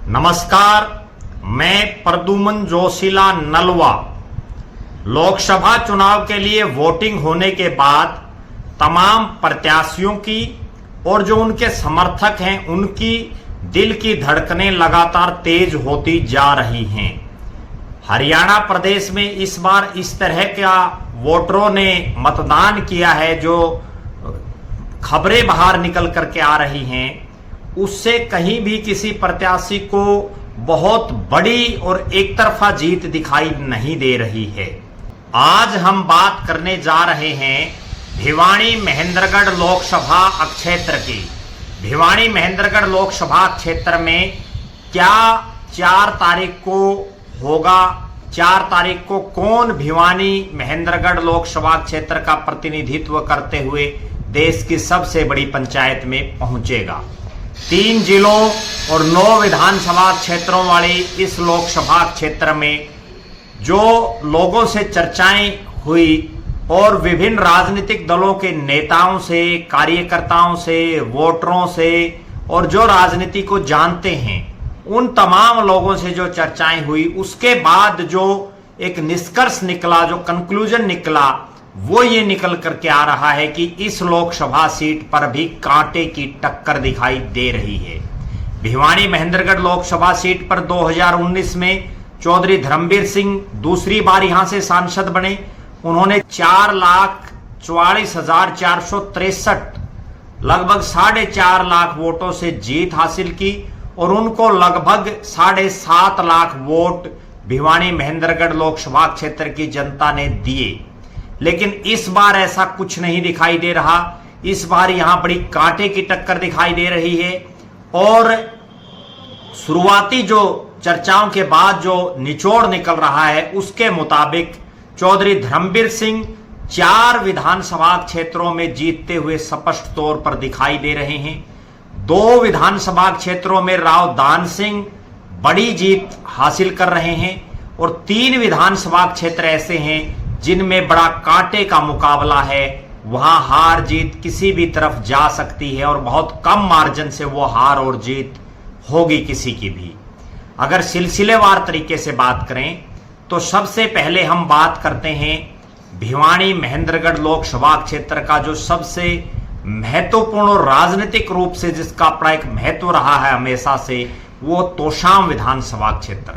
नमस्कार, मैं प्रद्युमन जोशीला नलवा। लोकसभा चुनाव के लिए वोटिंग होने के बाद तमाम प्रत्याशियों की और जो उनके समर्थक हैं उनकी दिल की धड़कनें लगातार तेज होती जा रही हैं। हरियाणा प्रदेश में इस बार इस तरह का वोटरों ने मतदान किया है, जो खबरें बाहर निकल करके आ रही हैं उससे कहीं भी किसी प्रत्याशी को बहुत बड़ी और एक तरफा जीत दिखाई नहीं दे रही है। आज हम बात करने जा रहे हैं भिवानी महेंद्रगढ़ लोकसभा क्षेत्र की। भिवानी महेंद्रगढ़ लोकसभा क्षेत्र में क्या 4 तारीख को होगा, 4 तारीख को कौन भिवानी महेंद्रगढ़ लोकसभा क्षेत्र का प्रतिनिधित्व करते हुए देश की सबसे बड़ी पंचायत में पहुंचेगा। 3 जिलों और 9 विधानसभा क्षेत्रों वाली इस लोकसभा क्षेत्र में जो लोगों से चर्चाएं हुई और विभिन्न राजनीतिक दलों के नेताओं से, कार्यकर्ताओं से, वोटरों से और जो राजनीति को जानते हैं उन तमाम लोगों से जो चर्चाएं हुई, उसके बाद जो एक निष्कर्ष निकला, जो कंक्लूजन निकला, वो ये निकल करके आ रहा है कि इस लोकसभा सीट पर भी कांटे की टक्कर दिखाई दे रही है। भिवानी महेंद्रगढ़ लोकसभा सीट पर 2019 में चौधरी धर्मवीर सिंह दूसरी बार यहां से सांसद बने। उन्होंने 4,44,463 लगभग 4.5 लाख वोटों से जीत हासिल की और उनको लगभग 7.5 लाख वोट भिवानी महेंद्रगढ़ लोकसभा क्षेत्र की जनता ने दिए। लेकिन इस बार ऐसा कुछ नहीं दिखाई दे रहा। इस बार यहां बड़ी कांटे की टक्कर दिखाई दे रही है और शुरुआती जो चर्चाओं के बाद जो निचोड़ निकल रहा है उसके मुताबिक चौधरी धर्मवीर सिंह 4 विधानसभा क्षेत्रों में जीतते हुए स्पष्ट तौर पर दिखाई दे रहे हैं। 2 विधानसभा क्षेत्रों में राव दान सिंह बड़ी जीत हासिल कर रहे हैं और 3 विधानसभा क्षेत्र ऐसे हैं जिनमें बड़ा कांटे का मुकाबला है। वहां हार जीत किसी भी तरफ जा सकती है और बहुत कम मार्जिन से वो हार और जीत होगी किसी की भी। अगर सिलसिलेवार तरीके से बात करें तो सबसे पहले हम बात करते हैं भिवानी महेंद्रगढ़ लोकसभा क्षेत्र का जो सबसे महत्वपूर्ण और राजनीतिक रूप से जिसका अपना एक महत्व रहा है हमेशा से, वो तोशाम विधानसभा क्षेत्र।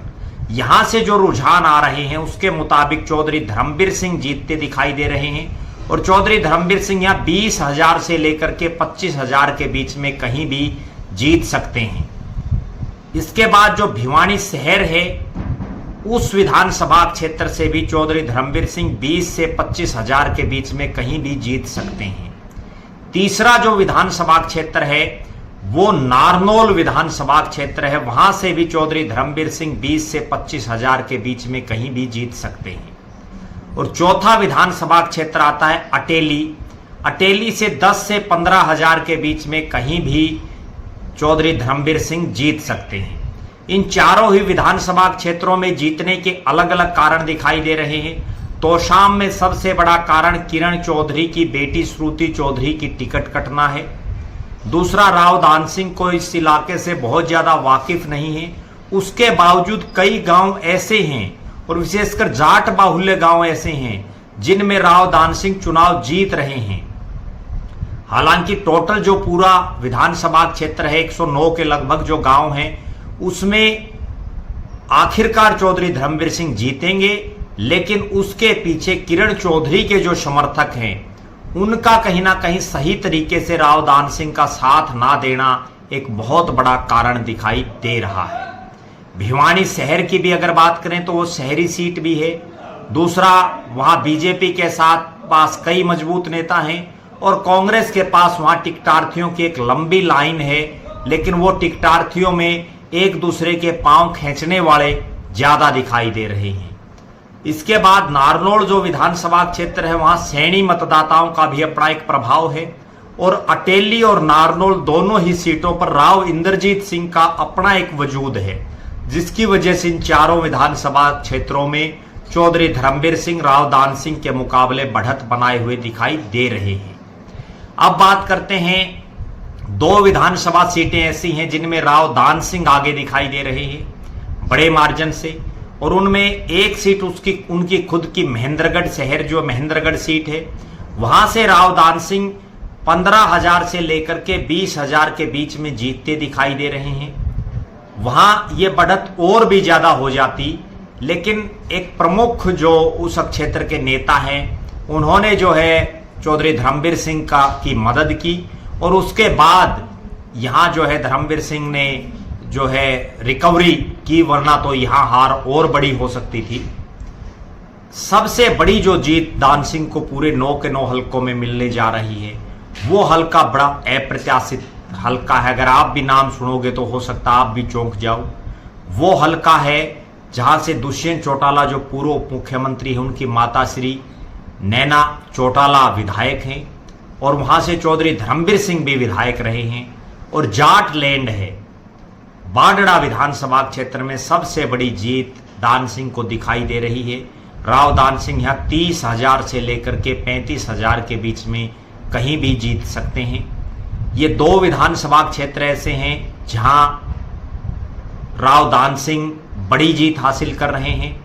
यहां से जो रुझान आ रहे हैं उसके मुताबिक चौधरी धर्मवीर सिंह जीतते दिखाई दे रहे हैं और चौधरी धर्मवीर सिंह यहां 20,000 से लेकर के 25,000 के बीच में कहीं भी जीत सकते हैं। इसके बाद जो भिवानी शहर है उस विधानसभा क्षेत्र से भी चौधरी धर्मवीर सिंह 20 से 25,000 के बीच में कहीं भी जीत सकते हैं। तीसरा जो विधानसभा क्षेत्र है वो नारनौल विधानसभा क्षेत्र है। वहां से भी चौधरी धर्मवीर सिंह 20 से 25,000 के बीच में कहीं भी जीत सकते हैं। और चौथा विधानसभा क्षेत्र आता है अटेली। अटेली से 10 से 15,000 के बीच में कहीं भी चौधरी धर्मवीर सिंह जीत सकते हैं। इन चारों ही विधानसभा क्षेत्रों में जीतने के अलग अलग कारण दिखाई दे रहे हैं। तोशाम में सबसे बड़ा कारण किरण चौधरी की बेटी श्रुति चौधरी की टिकट कटना है। दूसरा, राव दान सिंह को इस इलाके से बहुत ज्यादा वाकिफ नहीं है। उसके बावजूद कई गांव ऐसे हैं और विशेषकर जाट बाहुल्य गांव ऐसे हैं जिनमें राव दान सिंह चुनाव जीत रहे हैं। हालांकि टोटल जो पूरा विधानसभा क्षेत्र है 109 के लगभग जो गांव हैं उसमें आखिरकार चौधरी धर्मवीर सिंह जीतेंगे, लेकिन उसके पीछे किरण चौधरी के जो समर्थक हैं उनका कहीं ना कहीं सही तरीके से राव दान सिंह का साथ ना देना एक बहुत बड़ा कारण दिखाई दे रहा है। भिवानी शहर की भी अगर बात करें तो वो शहरी सीट भी है। दूसरा, वहां बीजेपी के साथ पास कई मजबूत नेता हैं और कांग्रेस के पास वहां टिकटार्थियों की एक लंबी लाइन है, लेकिन वो टिकटार्थियों में एक दूसरे के पांव खींचने वाले ज्यादा दिखाई दे रहे हैं। इसके बाद नारनौल जो विधानसभा क्षेत्र है वहां सैनी मतदाताओं का भी अपना एक प्रभाव है और अटेली और नारनौल दोनों ही सीटों पर राव इंद्रजीत सिंह का अपना एक वजूद है, जिसकी वजह से इन चारों विधानसभा क्षेत्रों में चौधरी धर्मवीर सिंह राव दान सिंह के मुकाबले बढ़त बनाए हुए दिखाई दे रहे हैं। अब बात करते हैं 2 विधानसभा सीटें ऐसी हैं जिनमें राव दान सिंह आगे दिखाई दे रहे हैं बड़े मार्जिन से, और उनमें एक सीट उनकी खुद की महेंद्रगढ़ शहर जो महेंद्रगढ़ सीट है, वहां से राव दान सिंह 15,000 से लेकर के 20,000 के बीच में जीतते दिखाई दे रहे हैं। वहां ये बढ़त और भी ज्यादा हो जाती, लेकिन एक प्रमुख जो उस क्षेत्र के नेता हैं उन्होंने जो है चौधरी धर्मवीर सिंह की मदद की, और उसके बाद यहां जो है धर्मवीर सिंह ने जो है रिकवरी की, वरना तो यहां हार और बड़ी हो सकती थी। सबसे बड़ी जो जीत दान सिंह को पूरे 9 के 9 हलकों में मिलने जा रही है, वो हल्का बड़ा अप्रत्याशित हल्का है। अगर आप भी नाम सुनोगे तो हो सकता आप भी चौंक जाओ। वो हल्का है जहां से दुष्यंत चौटाला जो पूर्व उप मुख्यमंत्री हैं, उनकी माता श्री नैना चौटाला विधायक हैं, और वहां से चौधरी धर्मवीर सिंह भी विधायक रहे हैं। और जाट लैंड है, बाडड़ा विधानसभा क्षेत्र में सबसे बड़ी जीत दान सिंह को दिखाई दे रही है। राव दान सिंह यहाँ 30,000 से लेकर के 35,000 के बीच में कहीं भी जीत सकते हैं। ये 2 विधानसभा क्षेत्र ऐसे हैं जहां राव दान सिंह बड़ी जीत हासिल कर रहे हैं,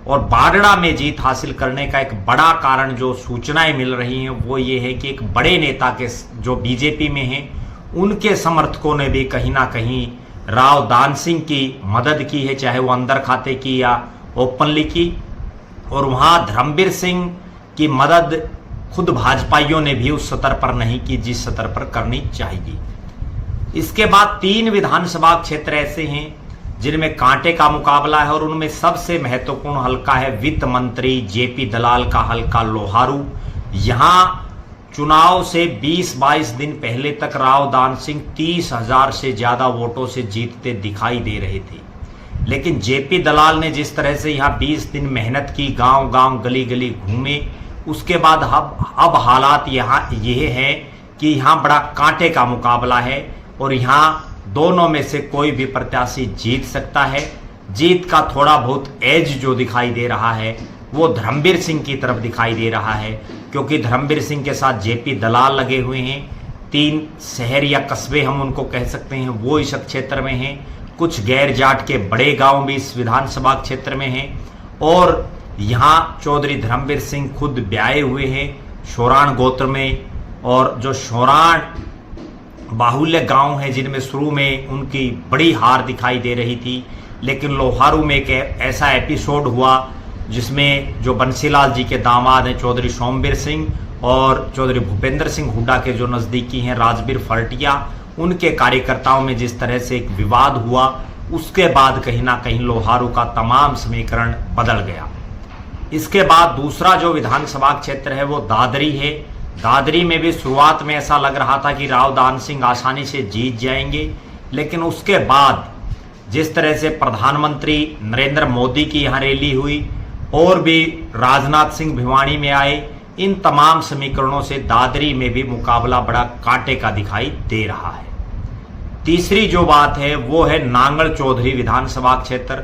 और बाडड़ा में जीत हासिल करने का एक बड़ा कारण जो सूचनाएं मिल रही हैं वो ये है कि एक बड़े नेता के जो बीजेपी में हैं, उनके समर्थकों ने भी कहीं ना कहीं राव दान सिंह की मदद की है, चाहे वो अंदर खाते की या ओपनली की। और वहां धर्मवीर सिंह की मदद खुद भाजपाइयों ने भी उस स्तर पर नहीं की जिस स्तर पर करनी चाहिए। इसके बाद 3 विधानसभा क्षेत्र ऐसे हैं जिनमें कांटे का मुकाबला है, और उनमें सबसे महत्वपूर्ण हल्का है वित्त मंत्री जेपी दलाल का हल्का लोहारू। यहां चुनाव से 20-22 दिन पहले तक राव दान सिंह 30,000 से ज्यादा वोटों से जीतते दिखाई दे रहे थे, लेकिन जेपी दलाल ने जिस तरह से यहाँ 20 दिन मेहनत की, गांव गांव गली गली घूमे, उसके बाद अब हालात यहाँ ये है कि यहाँ बड़ा कांटे का मुकाबला है, और यहाँ दोनों में से कोई भी प्रत्याशी जीत सकता है। जीत का थोड़ा बहुत एज जो दिखाई दे रहा है वो धर्मवीर सिंह की तरफ दिखाई दे रहा है, क्योंकि धर्मवीर सिंह के साथ जेपी दलाल लगे हुए हैं। 3 शहर या कस्बे हम उनको कह सकते हैं वो इस क्षेत्र में हैं। कुछ गैर जाट के बड़े गांव भी इस विधानसभा क्षेत्र में हैं, और यहाँ चौधरी धर्मवीर सिंह खुद ब्याए हुए हैं शोराण गोत्र में, और जो शोराण बाहुल्य गांव है जिनमें शुरू में उनकी बड़ी हार दिखाई दे रही थी, लेकिन लोहारू में एक ऐसा एपिसोड हुआ जिसमें जो बंसीलाल जी के दामाद हैं चौधरी सोमवीर सिंह और चौधरी भूपेंद्र सिंह हुड्डा के जो नज़दीकी हैं राजबीर फर्टिया, उनके कार्यकर्ताओं में जिस तरह से एक विवाद हुआ, उसके बाद कहीं ना कहीं लोहारू का तमाम समीकरण बदल गया। इसके बाद दूसरा जो विधानसभा क्षेत्र है वो दादरी है। दादरी में भी शुरुआत में ऐसा लग रहा था कि राव दान सिंह आसानी से जीत जाएंगे, लेकिन उसके बाद जिस तरह से प्रधानमंत्री नरेंद्र मोदी की यहाँ रैली हुई और भी राजनाथ सिंह भिवानी में आए, इन तमाम समीकरणों से दादरी में भी मुकाबला बड़ा कांटे का दिखाई दे रहा है। तीसरी जो बात है वो है नांगल चौधरी विधानसभा क्षेत्र।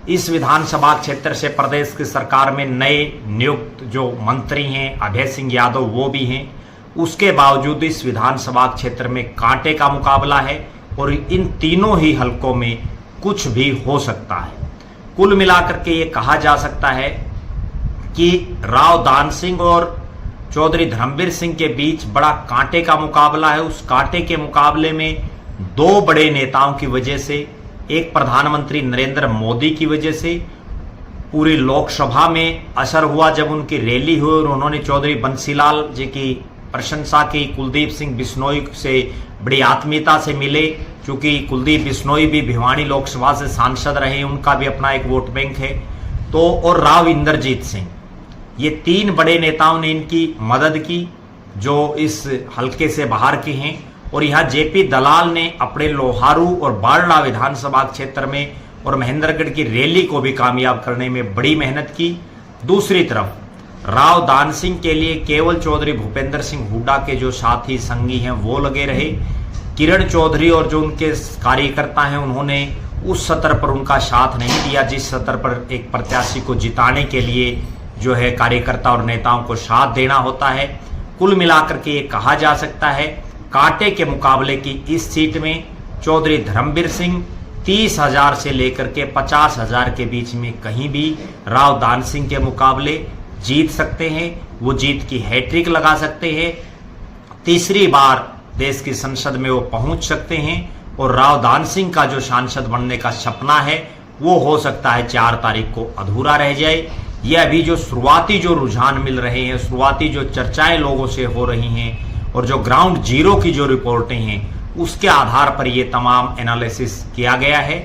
इस विधानसभा क्षेत्र से प्रदेश की सरकार में नए नियुक्त जो मंत्री हैं अभय सिंह यादव वो भी हैं, उसके बावजूद इस विधानसभा क्षेत्र में कांटे का मुकाबला है और इन तीनों ही हलकों में कुछ भी हो सकता है। कुल मिलाकर के ये कहा जा सकता है कि राव दान सिंह और चौधरी धर्मवीर सिंह के बीच बड़ा कांटे का मुकाबला है। उस कांटे के मुकाबले में 2 बड़े नेताओं की वजह से, एक प्रधानमंत्री नरेंद्र मोदी की वजह से पूरी लोकसभा में असर हुआ जब उनकी रैली हुई और उन्होंने चौधरी बंसीलाल जी की प्रशंसा की, कुलदीप सिंह बिश्नोई से बड़ी आत्मीयता से मिले, क्योंकि कुलदीप बिश्नोई भी भिवानी लोकसभा से सांसद रहे, उनका भी अपना एक वोट बैंक है, तो और राव इंद्रजीत सिंह, ये 3 बड़े नेताओं ने इनकी मदद की जो इस हलके से बाहर के हैं। और यहाँ जेपी दलाल ने अपने लोहारू और बारड़ा विधानसभा क्षेत्र में और महेंद्रगढ़ की रैली को भी कामयाब करने में बड़ी मेहनत की। दूसरी तरफ राव दान सिंह के लिए केवल चौधरी भूपेंद्र सिंह हुड्डा के जो साथी संगी हैं वो लगे रहे। किरण चौधरी और जो उनके कार्यकर्ता हैं उन्होंने उस स्तर पर उनका साथ नहीं दिया जिस स्तर पर एक प्रत्याशी को जिताने के लिए जो है कार्यकर्ता और नेताओं को साथ देना होता है। कुल मिलाकर के ये कहा जा सकता है कांटे के मुकाबले की इस सीट में चौधरी धर्मवीर सिंह 30,000 से लेकर के 50,000 के बीच में कहीं भी राव दान सिंह के मुकाबले जीत सकते हैं। वो जीत की हैट्रिक लगा सकते हैं, तीसरी बार देश की संसद में वो पहुंच सकते हैं और राव दान सिंह का जो सांसद बनने का सपना है वो हो सकता है 4 तारीख को अधूरा रह जाए। ये अभी जो शुरुआती जो रुझान मिल रहे हैं, शुरुआती जो चर्चाएं लोगों से हो रही हैं और जो ग्राउंड जीरो की जो रिपोर्टें हैं, उसके आधार पर ये तमाम एनालिसिस किया गया है।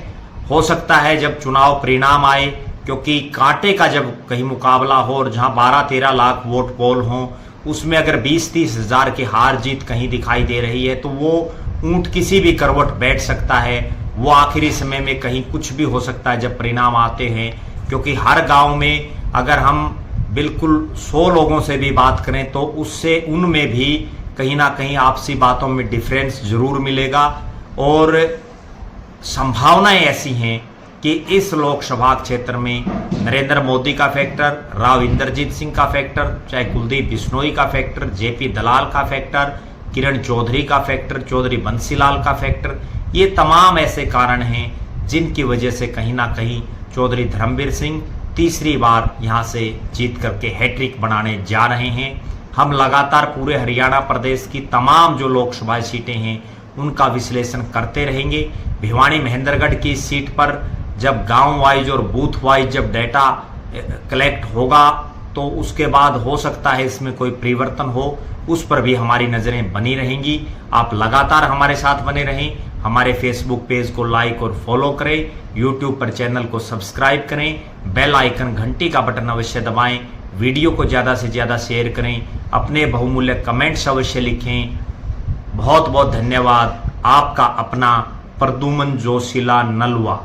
हो सकता है जब चुनाव परिणाम आए, क्योंकि कांटे का जब कहीं मुकाबला हो और जहां 12-13 लाख वोट पोल हों, उसमें अगर 20-30 हजार की हार जीत कहीं दिखाई दे रही है तो वो ऊंट किसी भी करवट बैठ सकता है। वो आखिरी समय में कहीं कुछ भी हो सकता है जब परिणाम आते हैं, क्योंकि हर गांव में अगर हम बिल्कुल 100 लोगों से भी बात करें तो उससे उनमें भी कहीं ना कहीं आपसी बातों में डिफरेंस जरूर मिलेगा। और संभावनाएं ऐसी हैं कि इस लोकसभा क्षेत्र में नरेंद्र मोदी का फैक्टर, राव इंद्रजीत सिंह का फैक्टर, चाहे कुलदीप बिश्नोई का फैक्टर, जेपी दलाल का फैक्टर, किरण चौधरी का फैक्टर, चौधरी बंसीलाल का फैक्टर, ये तमाम ऐसे कारण हैं जिनकी वजह से कहीं ना कहीं चौधरी धर्मवीर सिंह तीसरी बार यहाँ से जीत करके हैट्रिक बनाने जा रहे हैं। हम लगातार पूरे हरियाणा प्रदेश की तमाम जो लोकसभा सीटें हैं उनका विश्लेषण करते रहेंगे। भिवानी महेंद्रगढ़ की सीट पर जब गांव वाइज और बूथ वाइज जब डेटा कलेक्ट होगा तो उसके बाद हो सकता है इसमें कोई परिवर्तन हो, उस पर भी हमारी नज़रें बनी रहेंगी। आप लगातार हमारे साथ बने रहें, हमारे फेसबुक पेज को लाइक और फॉलो करें, यूट्यूब पर चैनल को सब्सक्राइब करें, बेल आइकन घंटी का बटन अवश्य दबाएं, वीडियो को ज़्यादा से ज़्यादा शेयर करें, अपने बहुमूल्य कमेंट्स अवश्य लिखें। बहुत बहुत धन्यवाद। आपका अपना प्रद्युमन जोशीला नलवा।